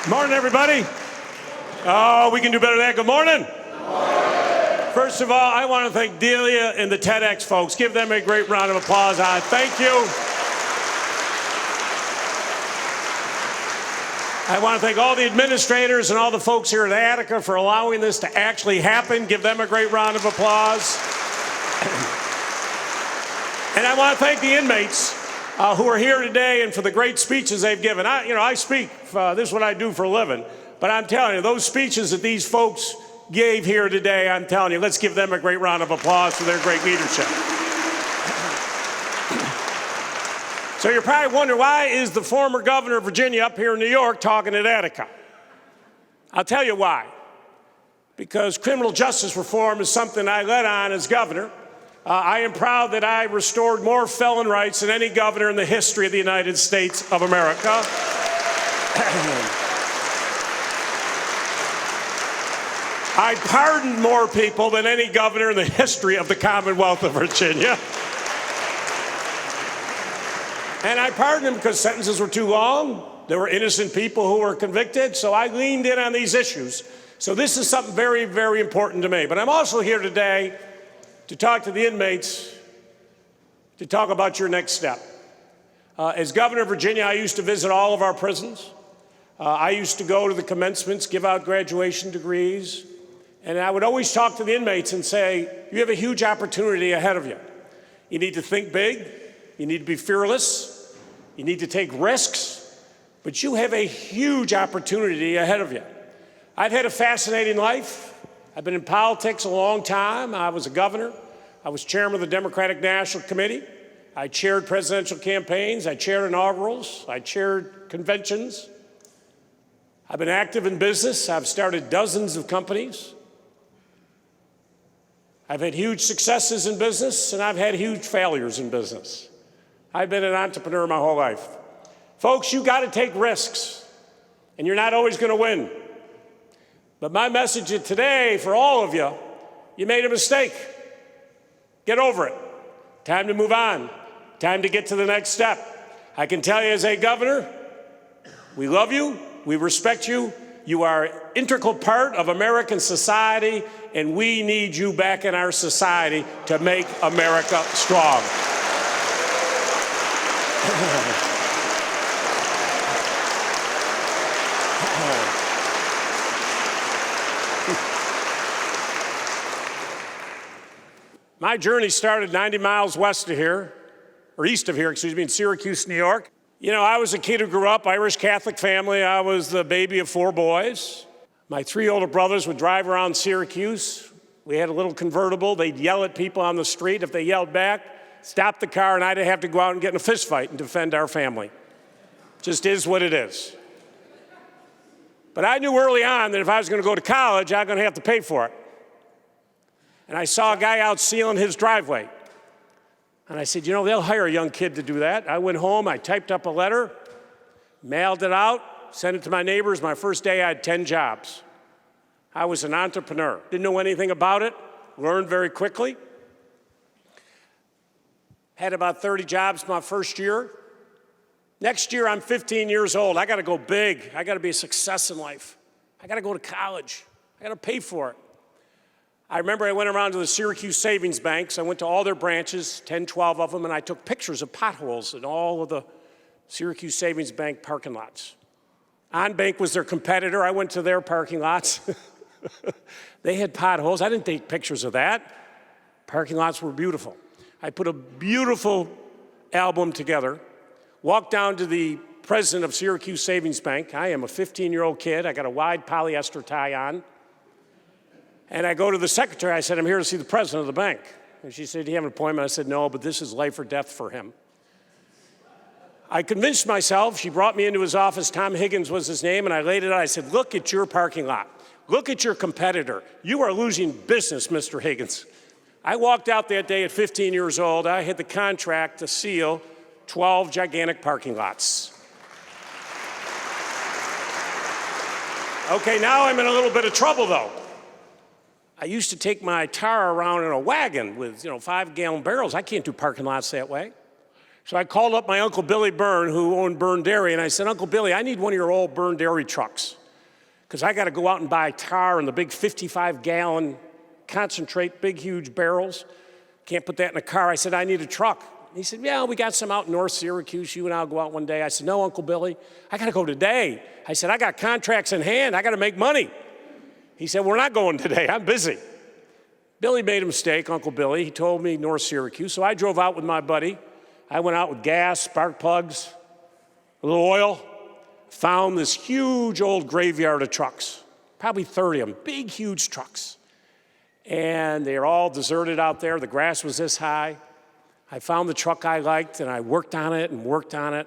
Morning, everybody. Oh, we can do better than that. Good morning. First of all, I want to thank Delia and the TEDx folks. Give them a great round of applause. Thank you. I want to thank all the administrators and all the folks here at Attica for allowing this to actually happen. Give them a great round of applause. And I want to thank the inmates who are here today and for the great speeches they've given. I speak, this is what I do for a living, but I'm telling you, those speeches that these folks gave here today, I'm telling you, let's give them a great round of applause for their great leadership. So you're probably wondering, why is the former governor of Virginia up here in New York talking at Attica? I'll tell you why. Because criminal justice reform is something I led on as governor. I am proud that I restored more felon rights than any governor in the history of the United States of America. I pardoned more people than any governor in the history of the Commonwealth of Virginia. And I pardoned them because sentences were too long. There were innocent people who were convicted, so I leaned in on these issues. So this is something very, very important to me. But I'm also here today to talk to the inmates, to talk about your next step. As governor of Virginia, I used to visit all of our prisons. I used to go to the commencements, give out graduation degrees, and I would always talk to the inmates and say, you have a huge opportunity ahead of you. You need to think big, you need to be fearless, you need to take risks, but you have a huge opportunity ahead of you. I've had a fascinating life. I've been in politics a long time. I was a governor. I was chairman of the Democratic National Committee. I chaired presidential campaigns. I chaired inaugurals. I chaired conventions. I've been active in business. I've started dozens of companies. I've had huge successes in business, and I've had huge failures in business. I've been an entrepreneur my whole life. Folks, you got to take risks, and you're not always going to win. But my message today for all of you, you made a mistake. Get over it. Time to move on. Time to get to the next step. I can tell you as a governor, we love you, we respect you, you are an integral part of American society, and we need you back in our society to make America strong. My journey started 90 miles west of here, or east of here, in Syracuse, New York. You know, I was a kid who grew up, Irish Catholic family. I was the baby of 4 boys. My 3 older brothers would drive around Syracuse. We had a little convertible. They'd yell at people on the street. If they yelled back, stop the car, and I'd have to go out and get in a fist fight and defend our family. Just is what it is. But I knew early on that if I was going to go to college, I was going to have to pay for it. And I saw a guy out sealing his driveway. And I said, you know, they'll hire a young kid to do that. I went home, I typed up a letter, mailed it out, sent it to my neighbors. My first day, I had 10 jobs. I was an entrepreneur. Didn't know anything about it, learned very quickly. Had about 30 jobs my first year. Next year, I'm 15 years old. I got to go big. I got to be a success in life. I got to go to college. I got to pay for it. I remember I went around to the Syracuse Savings Banks. I went to all their branches, 10, 12 of them, and I took pictures of potholes in all of the Syracuse Savings Bank parking lots. OnBank was their competitor. I went to their parking lots. They had potholes. I didn't take pictures of that. Parking lots were beautiful. I put a beautiful album together, walked down to the president of Syracuse Savings Bank. I am a 15-year-old kid. I got a wide polyester tie on. And I go to the secretary, I said, I'm here to see the president of the bank. And she said, do you have an appointment? I said, no, but this is life or death for him. I convinced myself, she brought me into his office, Tom Higgins was his name, and I laid it out. I said, look at your parking lot. Look at your competitor. You are losing business, Mr. Higgins. I walked out that day at 15 years old. I had the contract to seal 12 gigantic parking lots. Okay, now I'm in a little bit of trouble, though. I used to take my tar around in a wagon with, 5-gallon barrels. I can't do parking lots that way. So I called up my Uncle Billy Byrne, who owned Byrne Dairy, and I said, Uncle Billy, I need one of your old Byrne Dairy trucks, because I got to go out and buy tar in the big 55-gallon concentrate, big, huge barrels. Can't put that in a car. I said, I need a truck. He said, yeah, we got some out in North Syracuse. You and I'll go out one day. I said, no, Uncle Billy, I got to go today. I said, I got contracts in hand. I got to make money. He said, we're not going today. I'm busy. Billy made a mistake, Uncle Billy. He told me North Syracuse. So I drove out with my buddy. I went out with gas, spark plugs, a little oil, found this huge old graveyard of trucks, probably 30 of them, big, huge trucks. And they were all deserted out there. The grass was this high. I found the truck I liked, and I worked on it and worked on it.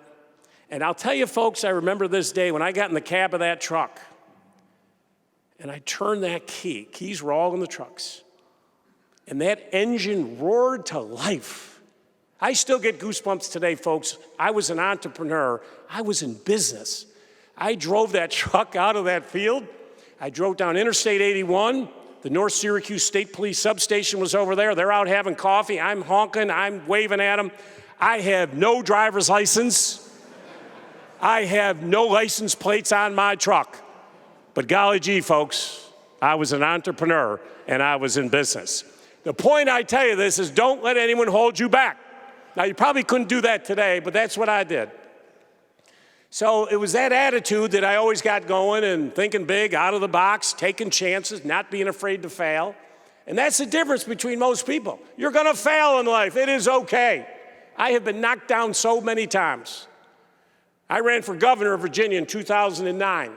And I'll tell you, folks, I remember this day when I got in the cab of that truck, and I turned that key. Keys were all in the trucks. And that engine roared to life. I still get goosebumps today, folks. I was an entrepreneur. I was in business. I drove that truck out of that field. I drove down Interstate 81. The North Syracuse State Police substation was over there. They're out having coffee. I'm honking. I'm waving at them. I have no driver's license. I have no license plates on my truck. But golly gee, folks, I was an entrepreneur and I was in business. The point I tell you this is don't let anyone hold you back. Now, you probably couldn't do that today, but that's what I did. So it was that attitude that I always got going and thinking big, out of the box, taking chances, not being afraid to fail. And that's the difference between most people. You're going to fail in life. It is okay. I have been knocked down so many times. I ran for governor of Virginia in 2009.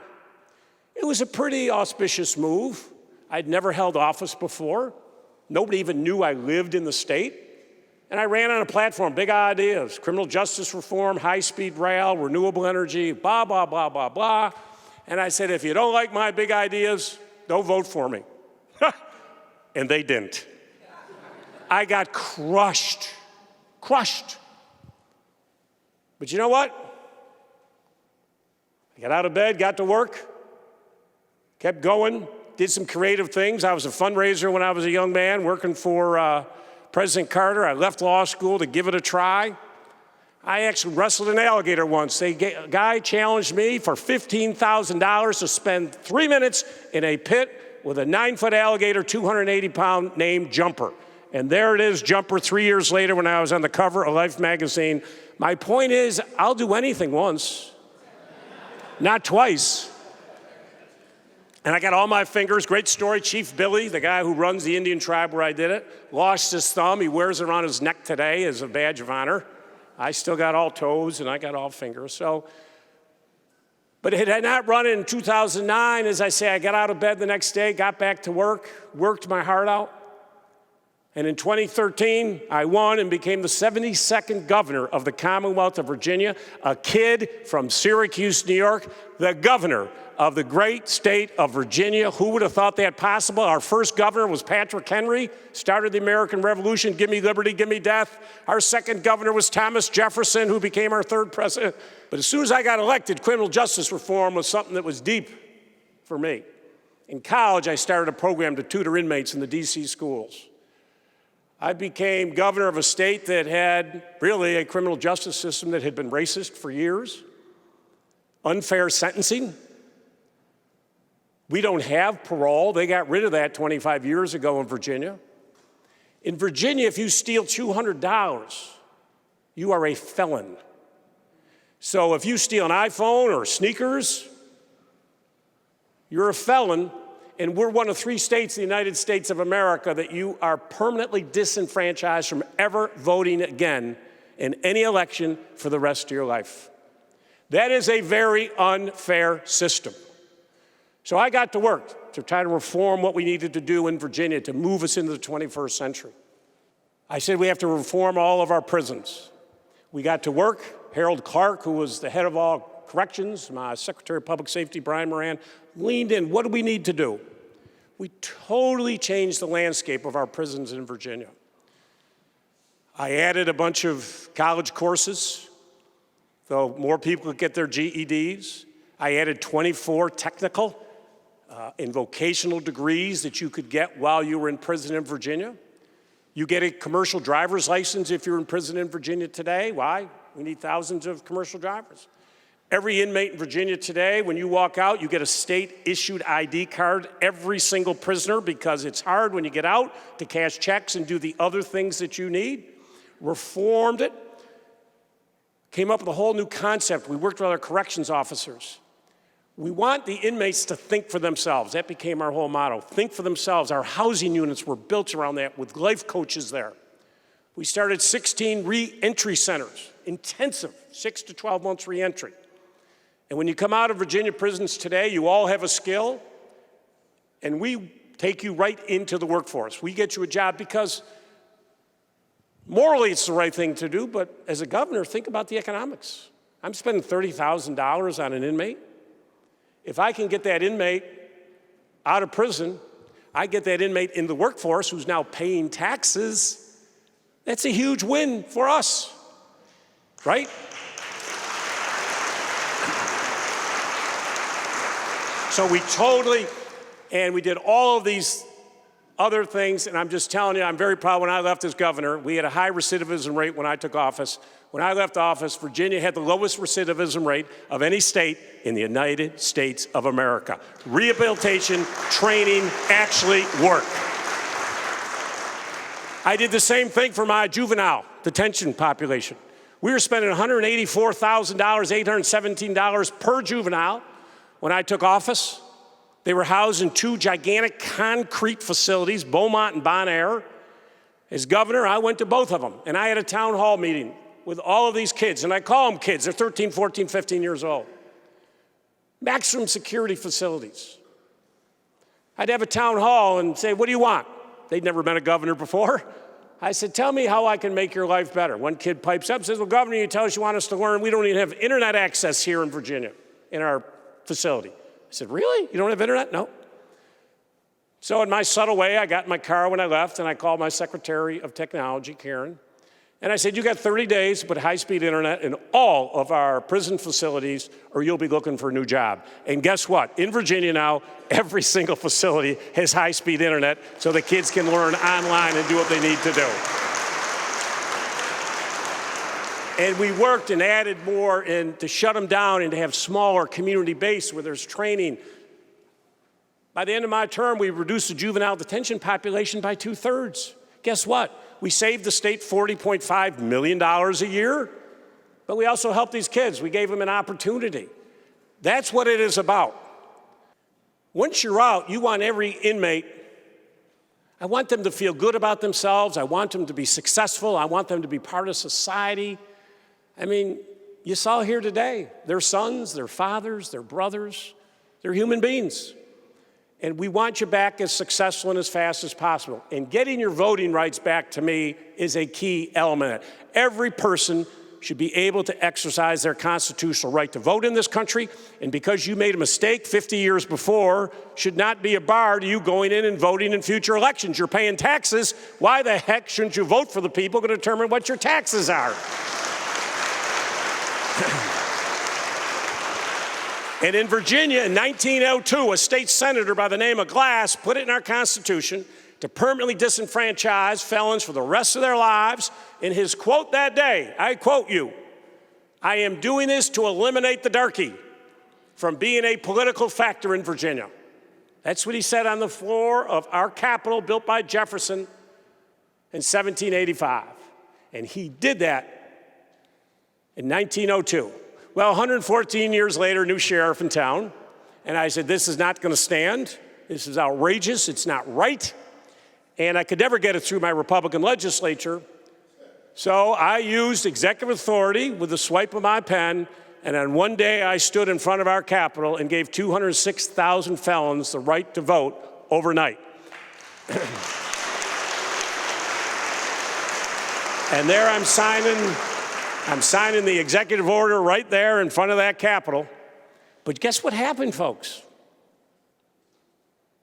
It was a pretty auspicious move. I'd never held office before. Nobody even knew I lived in the state. And I ran on a platform, big ideas, criminal justice reform, high-speed rail, renewable energy, blah, blah, blah, blah, blah. And I said, if you don't like my big ideas, don't vote for me. And they didn't. I got crushed. But you know what? I got out of bed, got to work, kept going, did some creative things. I was a fundraiser when I was a young man, working for President Carter. I left law school to give it a try. I actually wrestled an alligator once. A guy challenged me for $15,000 to spend 3 minutes in a pit with a 9-foot alligator, 280-pound named Jumper. And there it is, Jumper, 3 years later when I was on the cover of Life magazine. My point is, I'll do anything once, not twice. And I got all my fingers. Great story. Chief Billy, the guy who runs the Indian tribe where I did it, lost his thumb. He wears it around his neck today as a badge of honor. I still got all toes and I got all fingers. But it had not run in 2009. As I say, I got out of bed the next day, got back to work, worked my heart out. And in 2013, I won and became the 72nd governor of the Commonwealth of Virginia, a kid from Syracuse, New York, the governor of the great state of Virginia. Who would have thought that possible? Our first governor was Patrick Henry, started the American Revolution, give me liberty, give me death. Our second governor was Thomas Jefferson, who became our third president. But as soon as I got elected, criminal justice reform was something that was deep for me. In college, I started a program to tutor inmates in the DC schools. I became governor of a state that had really a criminal justice system that had been racist for years, unfair sentencing. We don't have parole. They got rid of that 25 years ago in Virginia. In Virginia, if you steal $200, you are a felon. So if you steal an iPhone or sneakers, you're a felon. And we're one of 3 states in the United States of America that you are permanently disenfranchised from ever voting again in any election for the rest of your life. That is a very unfair system. So I got to work to try to reform what we needed to do in Virginia to move us into the 21st century. I said we have to reform all of our prisons. We got to work. Harold Clark, who was the head of all corrections, my Secretary of Public Safety, Brian Moran, leaned in. What do we need to do? We totally changed the landscape of our prisons in Virginia. I added a bunch of college courses, so more people could get their GEDs. I added 24 technical and vocational degrees that you could get while you were in prison in Virginia. You get a commercial driver's license if you're in prison in Virginia today. Why? We need thousands of commercial drivers. Every inmate in Virginia today, when you walk out, you get a state-issued ID card, every single prisoner, because it's hard when you get out to cash checks and do the other things that you need. Reformed it, came up with a whole new concept. We worked with our corrections officers. We want the inmates to think for themselves. That became our whole motto, think for themselves. Our housing units were built around that with life coaches there. We started 16 re-entry centers, intensive, 6 to 12 months re-entry. And when you come out of Virginia prisons today, you all have a skill, and we take you right into the workforce. We get you a job because morally it's the right thing to do, but as a governor, think about the economics. I'm spending $30,000 on an inmate. If I can get that inmate out of prison, I get that inmate in the workforce who's now paying taxes. That's a huge win for us, right? So we did all of these other things, and I'm just telling you, I'm very proud. When I left as governor, we had a high recidivism rate when I took office. When I left office, Virginia had the lowest recidivism rate of any state in the United States of America. Rehabilitation, training actually work. I did the same thing for my juvenile detention population. We were spending $184,000, $817 per juvenile. When I took office, they were housed in 2 gigantic concrete facilities, Beaumont and Bon Air. As governor, I went to both of them, and I had a town hall meeting with all of these kids, and I call them kids. They're 13, 14, 15 years old. Maximum security facilities. I'd have a town hall and say, what do you want? They'd never met a governor before. I said, tell me how I can make your life better. One kid pipes up and says, well, Governor, you tell us you want us to learn. We don't even have internet access here in Virginia, in our facility. I said, really? You don't have internet? No. So in my subtle way, I got in my car when I left, and I called my Secretary of Technology, Karen, and I said, you got 30 days to put high-speed internet in all of our prison facilities, or you'll be looking for a new job. And guess what? In Virginia now, every single facility has high-speed internet, so the kids can learn online and do what they need to do. And we worked and added more and to shut them down and to have smaller community-based where there's training. By the end of my term, we reduced the juvenile detention population by 2/3. Guess what? We saved the state $40.5 million a year, but we also helped these kids. We gave them an opportunity. That's what it is about. Once you're out, you want every inmate, I want them to feel good about themselves. I want them to be successful. I want them to be part of society. I mean, you saw here today, their sons, their fathers, their brothers, they're human beings. And we want you back as successful and as fast as possible. And getting your voting rights back, to me, is a key element. Every person should be able to exercise their constitutional right to vote in this country. And because you made a mistake 50 years before, should not be a bar to you going in and voting in future elections. You're paying taxes. Why the heck shouldn't you vote for the people who determine what your taxes are? And in Virginia, in 1902, a state senator by the name of Glass put it in our Constitution to permanently disenfranchise felons for the rest of their lives. In his quote that day, I quote you, "I am doing this to eliminate the darky from being a political factor in Virginia." That's what he said on the floor of our Capitol, built by Jefferson in 1785. And he did that in 1902. Well, 114 years later, new sheriff in town, and I said, this is not going to stand. This is outrageous. It's not right. And I could never get it through my Republican legislature. So I used executive authority with the swipe of my pen, and on one day I stood in front of our Capitol and gave 206,000 felons the right to vote overnight. And there I'm signing the executive order right there in front of that Capitol. But guess what happened, folks?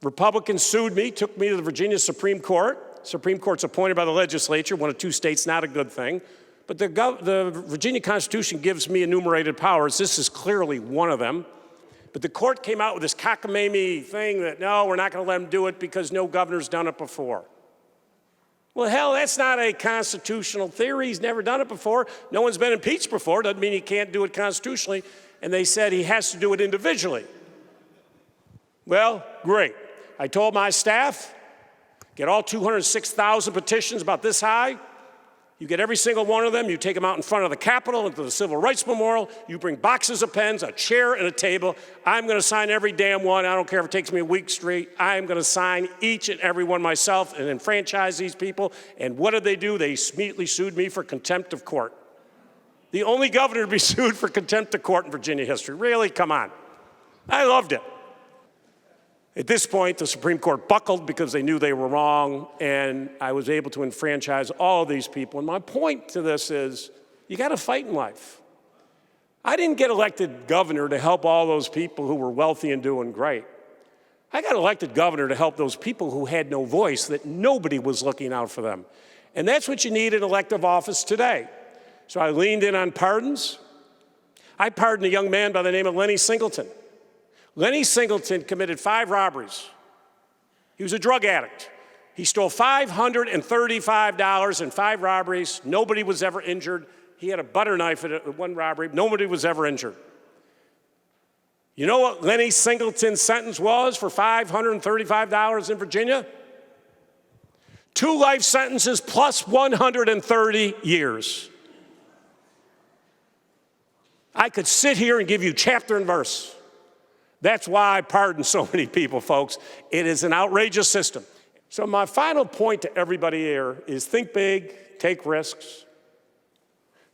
Republicans sued me, took me to the Virginia Supreme Court. Supreme Court's appointed by the legislature, one of 2 states, not a good thing. But the Virginia Constitution gives me enumerated powers. This is clearly one of them. But the court came out with this cockamamie thing that, no, we're not going to let them do it because no governor's done it before. Well, hell, that's not a constitutional theory. He's never done it before. No one's been impeached before. Doesn't mean he can't do it constitutionally. And they said he has to do it individually. Well, great. I told my staff, get all 206,000 petitions about this high. You get every single one of them, you take them out in front of the Capitol, into the Civil Rights Memorial, you bring boxes of pens, a chair, and a table. I'm gonna sign every damn one. I don't care if it takes me a week straight. I'm gonna sign each and every one myself and enfranchise these people. And what did they do? They immediately sued me for contempt of court. The only governor to be sued for contempt of court in Virginia history. Really, come on. I loved it. At this point, the Supreme Court buckled because they knew they were wrong, and I was able to enfranchise all of these people. And my point to this is, you got to fight in life. I didn't get elected governor to help all those people who were wealthy and doing great. I got elected governor to help those people who had no voice, that nobody was looking out for them. And that's what you need in elective office today. So I leaned in on pardons. I pardoned a young man by the name of Lenny Singleton. Lenny Singleton committed 5 robberies. He was a drug addict. He stole $535 in 5 robberies. Nobody was ever injured. He had a butter knife at one robbery. Nobody was ever injured. You know what Lenny Singleton's sentence was for $535 in Virginia? 2 life sentences plus 130 years. I could sit here and give you chapter and verse. That's why I pardon so many people, folks. It is an outrageous system. So my final point to everybody here is think big, take risks.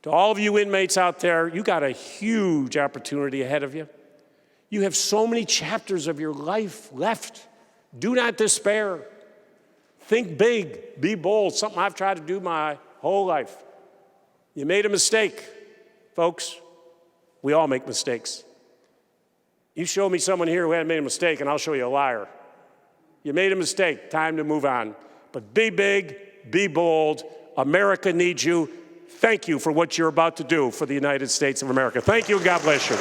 To all of you inmates out there, you got a huge opportunity ahead of you. You have so many chapters of your life left. Do not despair. Think big, be bold, something I've tried to do my whole life. You made a mistake, folks. We all make mistakes. You show me someone here who hadn't made a mistake, and I'll show you a liar. You made a mistake, time to move on. But be big, be bold. America needs you. Thank you for what you're about to do for the United States of America. Thank you, and God bless you.